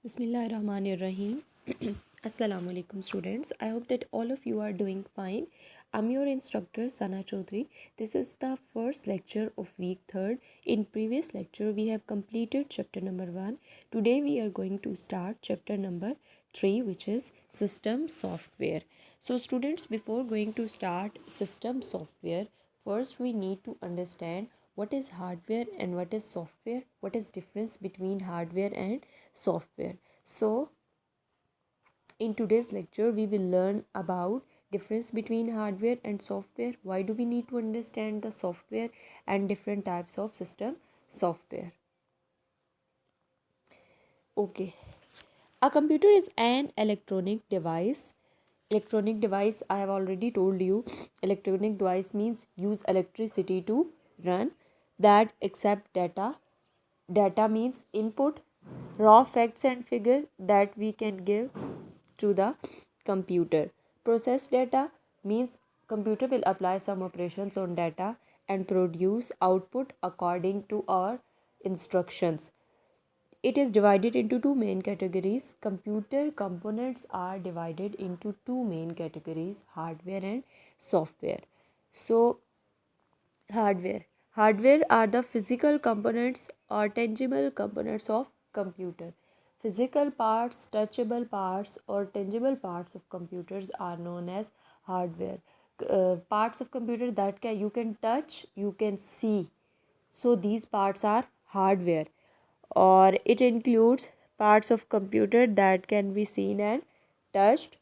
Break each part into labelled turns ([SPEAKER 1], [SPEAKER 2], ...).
[SPEAKER 1] Bismillahirrahmanirrahim. Assalamu alaikum students. I hope that all of you are doing fine. I'm your instructor Sana Chaudhary. This is the first lecture of week 3rd. In previous lecture we have completed chapter number 1. Today we are going to start chapter number 3, which is system software. So students, before going to start system software, first we need to understand what is hardware and what is software, what is difference between hardware and software. So in today's lecture we will learn about difference between hardware and software, why do we need to understand the software, and different types of system software. Okay, a computer is an electronic device. Electronic device, I have already told you, electronic device means use electricity to run, that accept data. Data means input, raw facts and figure that we can give to the computer. Process data means computer will apply some operations on data and produce output according to our instructions. It is divided into two main categories. Computer components are divided into two main categories, hardware and software. So hardware are the physical components or tangible components of computer. Physical parts, touchable parts or tangible parts of computers are known as hardware. Parts of computer that you can touch, you can see, so these parts are hardware. Or it includes parts of computer that can be seen and touched.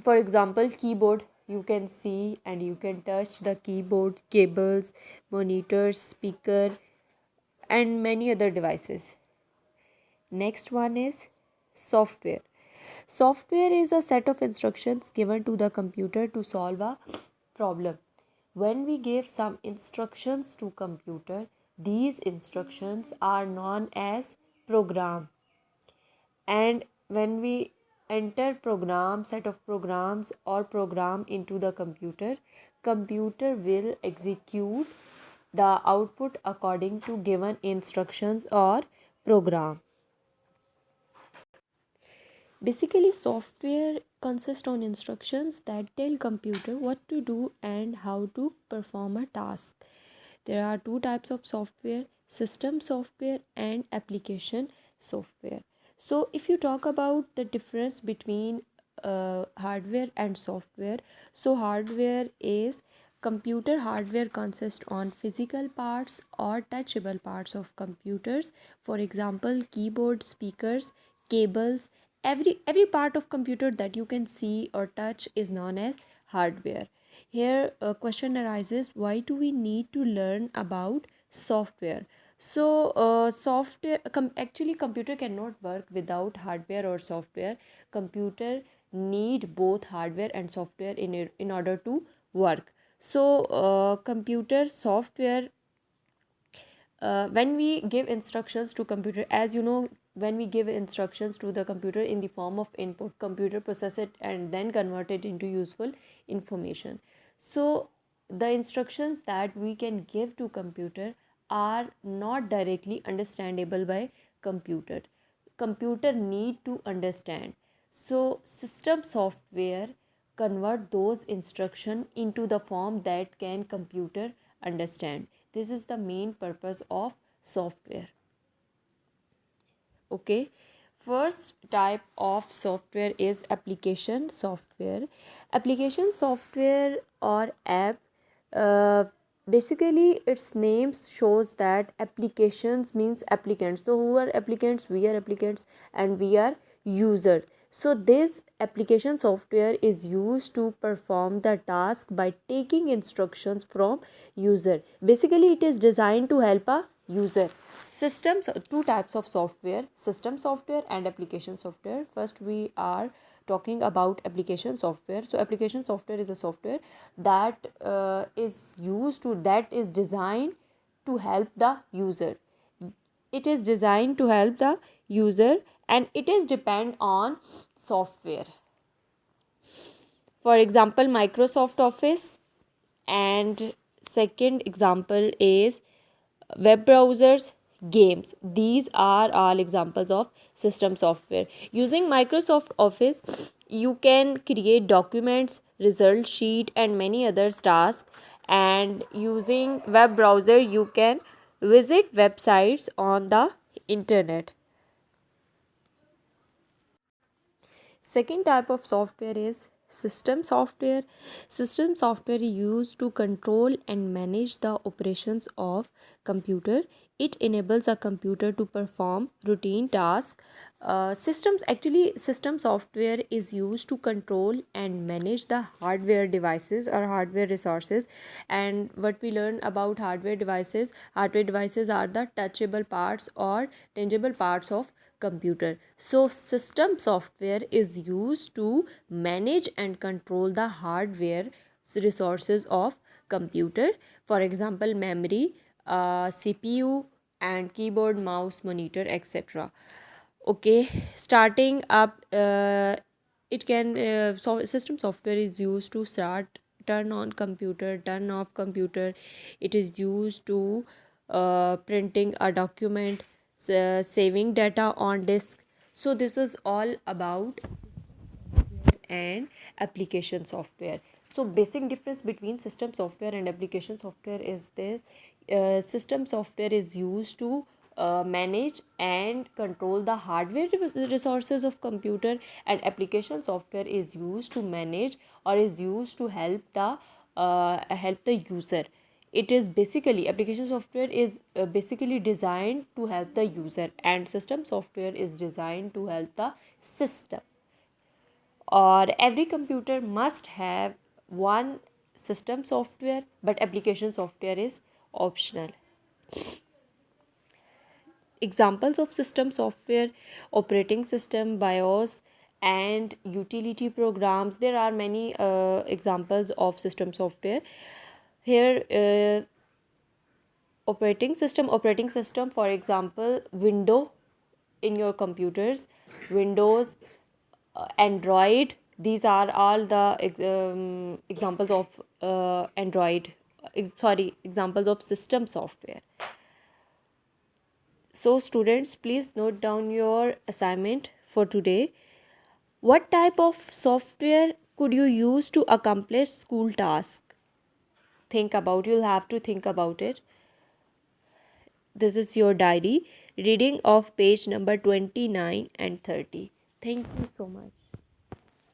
[SPEAKER 1] For example, keyboard, you can see and you can touch the keyboard, cables, monitors, speaker, and many other devices. Next one is software. Software is a set of instructions given to the computer to solve a problem. When we give some instructions to computer, these instructions are known as program. And when we enter program, set of programs or program into the computer will execute the output according to given instructions or program. Basically, software consists on instructions that tell computer what to do and how to perform a task. There are two types of software: system software and application software. So if you talk about the difference between hardware and software, so hardware is computer hardware consists on physical parts or touchable parts of computers. For example, keyboard, speakers, cables, every part of computer that you can see or touch is known as hardware. Here a question arises, why do we need to learn about software? So actually computer cannot work without hardware or software. Computer need both hardware and software in order to work. So computer software, when we give instructions to computer, as you know, when we give instructions to the computer in the form of input, computer process it and then convert it into useful information. So the instructions that we can give to computer are not directly understandable by computer need to understand. So system software convert those instruction into the form that can computer understand. This is the main purpose of software. Okay, first type of software is application software. Application software or app, uh, basically its name shows that applications means applicants. So who are applicants? We are applicants and we are user. So this application software is used to perform the task by taking instructions from user. Basically it is designed to help a user. Systems, two types of software: system software and application software. First we are talking about application software. So application software is a software that is designed to help the user. It is designed to help the user and it is depend on software. For example, Microsoft Office, and second example is web browsers, games. These are all examples of system software. Using Microsoft Office, you can create documents, result sheet, and many other tasks. And using web browser, you can visit websites on the internet. Second type of software is system software. System software is used to control and manage the operations of computer. It enables a computer to perform routine tasks. System software is used to control and manage the hardware devices or hardware resources. And what we learn about hardware devices are the touchable parts or tangible parts of computer. So system software is used to manage and control the hardware resources of computer. For example, memory, CPU, and keyboard, mouse, monitor, etc. Okay, starting up, it can system software is used to start, turn on computer, turn off computer. It is used to printing a document, saving data on disk. So this is all about and application software. So basic difference between system software and application software is the system software is used to manage and control the hardware resources of computer, and application software is used to manage or is used to help the user. It is basically, application software is basically designed to help the user, and system software is designed to help the system. Or every computer must have one system software, but application software is optional. Examples of system software: operating system, BIOS, and utility programs. There are many examples of system software here. Operating system, for example, window in your computers, Windows, Android. These are all the examples of examples of system software. So students, please note down your assignment for today. What type of software could you use to accomplish school tasks? You'll have to think about it. This is your diary, reading of page number 29 and 30. Thank you so much.